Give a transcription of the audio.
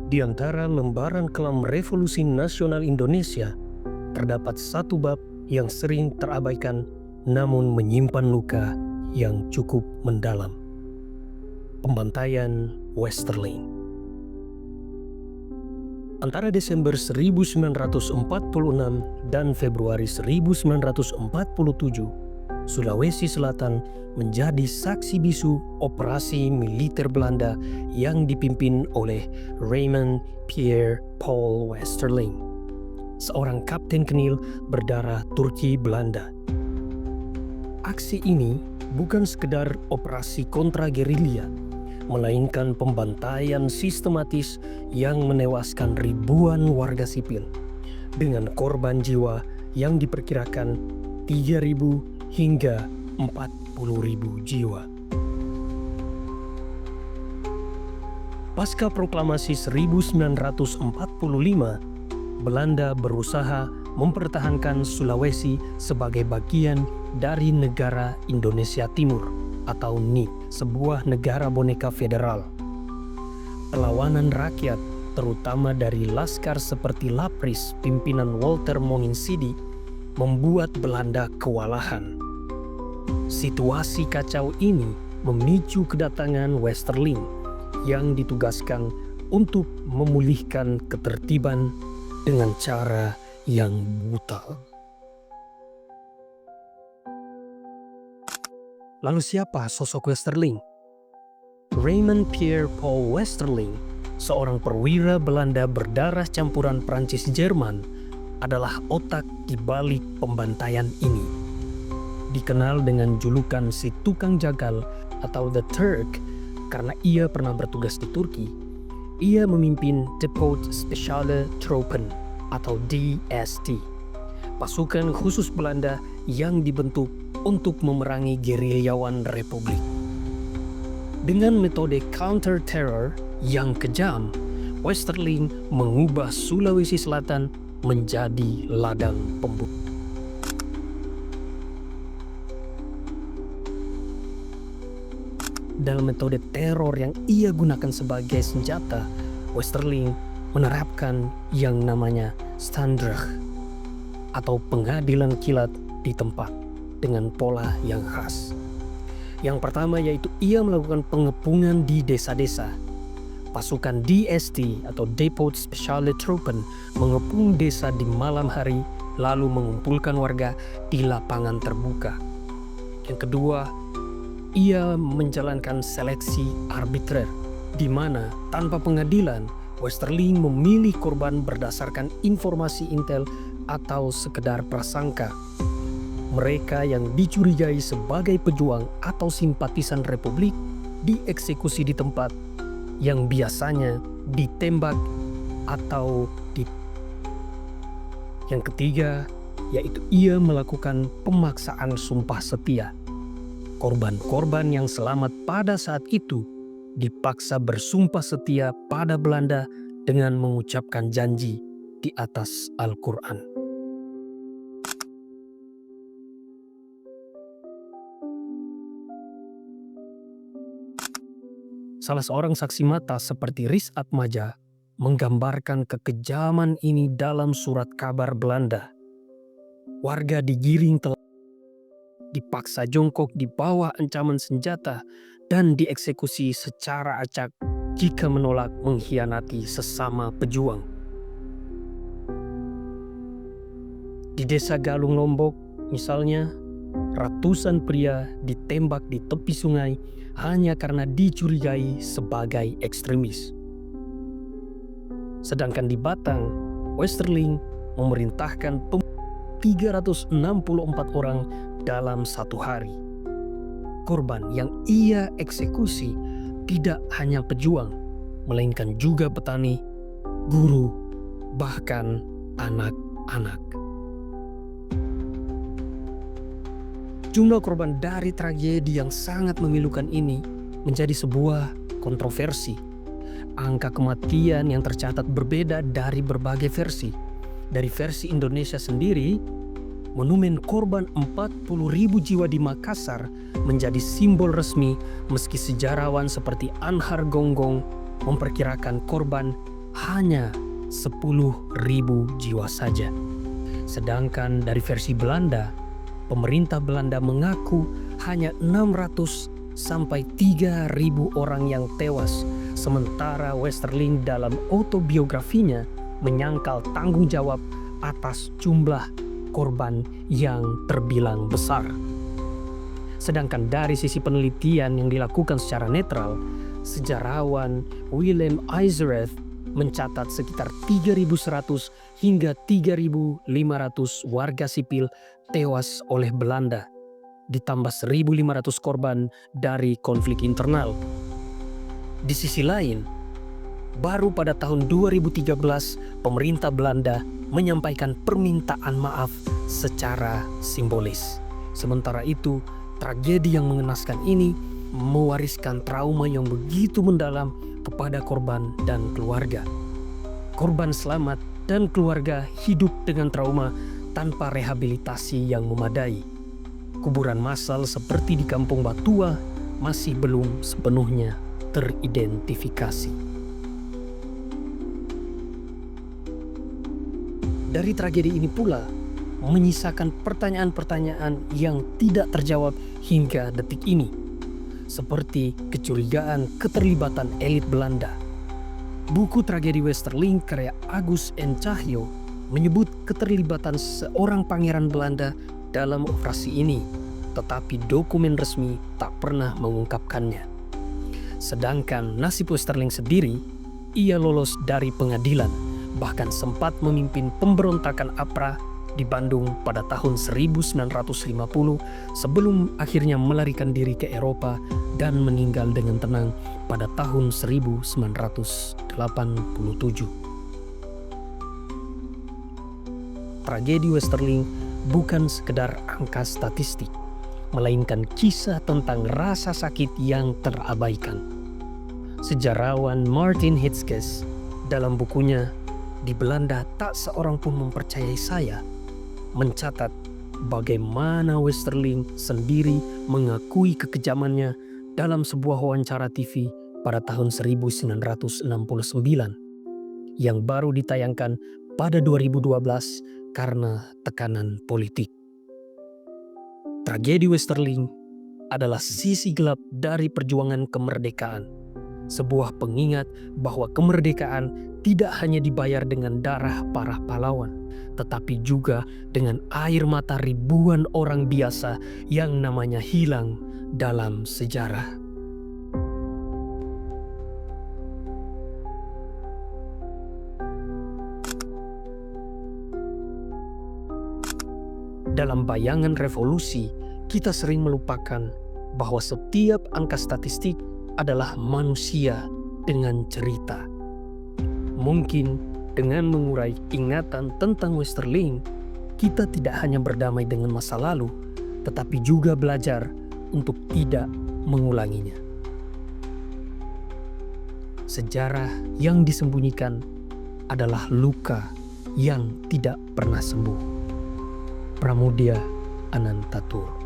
Di antara lembaran kelam Revolusi Nasional Indonesia, terdapat satu bab yang sering terabaikan namun menyimpan luka yang cukup mendalam. Pembantaian Westerling. Antara Desember 1946 dan Februari 1947, Sulawesi Selatan menjadi saksi bisu operasi militer Belanda yang dipimpin oleh Raymond Pierre Paul Westerling, seorang kapten kenil berdarah Turki Belanda. Aksi ini bukan sekedar operasi kontra-gerilya, melainkan pembantaian sistematis yang menewaskan ribuan warga sipil, dengan korban jiwa yang diperkirakan 3.000 hingga 40.000 jiwa. Pasca proklamasi 1945, Belanda berusaha mempertahankan Sulawesi sebagai bagian dari negara Indonesia Timur atau NIT, sebuah negara boneka federal. Perlawanan rakyat, terutama dari laskar seperti Lapris pimpinan Walter Monginsidi, membuat Belanda kewalahan. Situasi kacau ini memicu kedatangan Westerling yang ditugaskan untuk memulihkan ketertiban dengan cara yang brutal. Lalu siapa sosok Westerling? Raymond Pierre Paul Westerling, seorang perwira Belanda berdarah campuran Prancis-Jerman, adalah otak di balik pembantaian ini. Dikenal dengan julukan si tukang jagal atau The Turk karena ia pernah bertugas di Turki. Ia memimpin Depot Speciale Troepen atau DST, pasukan khusus Belanda yang dibentuk untuk memerangi gerilyawan Republik. Dengan metode counter-terror yang kejam, Westerling mengubah Sulawesi Selatan menjadi ladang pembunuh. Dalam metode teror yang ia gunakan sebagai senjata, Westerling menerapkan yang namanya standrecht atau pengadilan kilat di tempat dengan pola yang khas. Yang pertama yaitu ia melakukan pengepungan di desa-desa. Pasukan DST atau Depot Speciale Troepen mengepung desa di malam hari lalu mengumpulkan warga di lapangan terbuka. Yang kedua, ia menjalankan seleksi arbitrer di mana tanpa pengadilan Westerling memilih korban berdasarkan informasi intel atau sekedar prasangka. Mereka yang dicurigai sebagai pejuang atau simpatisan Republik dieksekusi di tempat yang biasanya ditembak atau Yang ketiga, yaitu ia melakukan pemaksaan sumpah setia. Korban-korban yang selamat pada saat itu dipaksa bersumpah setia pada Belanda dengan mengucapkan janji di atas Al-Quran. Salah seorang saksi mata seperti Riz Atmaja menggambarkan kekejaman ini dalam surat kabar Belanda. Warga digiring dipaksa jongkok di bawah ancaman senjata dan dieksekusi secara acak jika menolak mengkhianati sesama pejuang. Di desa Galung Lombok misalnya, ratusan pria ditembak di tepi sungai hanya karena dicurigai sebagai ekstremis. Sedangkan di Batang, Westerling memerintahkan 364 orang dalam satu hari. Korban yang ia eksekusi tidak hanya pejuang, melainkan juga petani, guru, bahkan anak-anak. Jumlah korban dari tragedi yang sangat memilukan ini menjadi sebuah kontroversi. Angka kematian yang tercatat berbeda dari berbagai versi. Dari versi Indonesia sendiri, monumen korban 40.000 jiwa di Makassar menjadi simbol resmi meski sejarawan seperti Anhar Gonggong memperkirakan korban hanya 10.000 jiwa saja. Sedangkan dari versi Belanda, pemerintah Belanda mengaku hanya 600 sampai 3.000 orang yang tewas, sementara Westerling dalam autobiografinya menyangkal tanggung jawab atas jumlah korban yang terbilang besar. Sedangkan dari sisi penelitian yang dilakukan secara netral, sejarawan Willem Eisereth mencatat sekitar 3.100 hingga 3.500 warga sipil tewas oleh Belanda, ditambah 1.500 korban dari konflik internal. Di sisi lain, baru pada tahun 2013 pemerintah Belanda menyampaikan permintaan maaf secara simbolis. Sementara itu, tragedi yang mengenaskan ini mewariskan trauma yang begitu mendalam kepada korban dan keluarga. Korban selamat dan keluarga hidup dengan trauma tanpa rehabilitasi yang memadai. Kuburan massal seperti di Kampung Batua masih belum sepenuhnya teridentifikasi. Dari tragedi ini pula menyisakan pertanyaan-pertanyaan yang tidak terjawab hingga detik ini, seperti kecurigaan keterlibatan elit Belanda. Buku Tragedi Westerling karya Agus N. Cahyo menyebut keterlibatan seorang pangeran Belanda dalam operasi ini, tetapi dokumen resmi tak pernah mengungkapkannya. Sedangkan nasib Westerling sendiri, ia lolos dari pengadilan, bahkan sempat memimpin pemberontakan APRA di Bandung pada tahun 1950 sebelum akhirnya melarikan diri ke Eropa dan meninggal dengan tenang pada tahun 1987. Tragedi Westerling bukan sekedar angka statistik, melainkan kisah tentang rasa sakit yang terabaikan. Sejarawan Martin Hitzges dalam bukunya Di Belanda Tak Seorang Pun Mempercayai Saya mencatat bagaimana Westerling sendiri mengakui kekejamannya dalam sebuah wawancara TV pada tahun 1969 yang baru ditayangkan pada 2012 karena tekanan politik. Tragedi Westerling adalah sisi gelap dari perjuangan kemerdekaan, sebuah pengingat bahwa kemerdekaan tidak hanya dibayar dengan darah para pahlawan, tetapi juga dengan air mata ribuan orang biasa yang namanya hilang dalam sejarah. Dalam bayangan revolusi, kita sering melupakan bahwa setiap angka statistik adalah manusia dengan cerita. Mungkin dengan mengurai ingatan tentang Westerling, kita tidak hanya berdamai dengan masa lalu, tetapi juga belajar untuk tidak mengulanginya. Sejarah yang disembunyikan adalah luka yang tidak pernah sembuh. Pramudia Anantatur.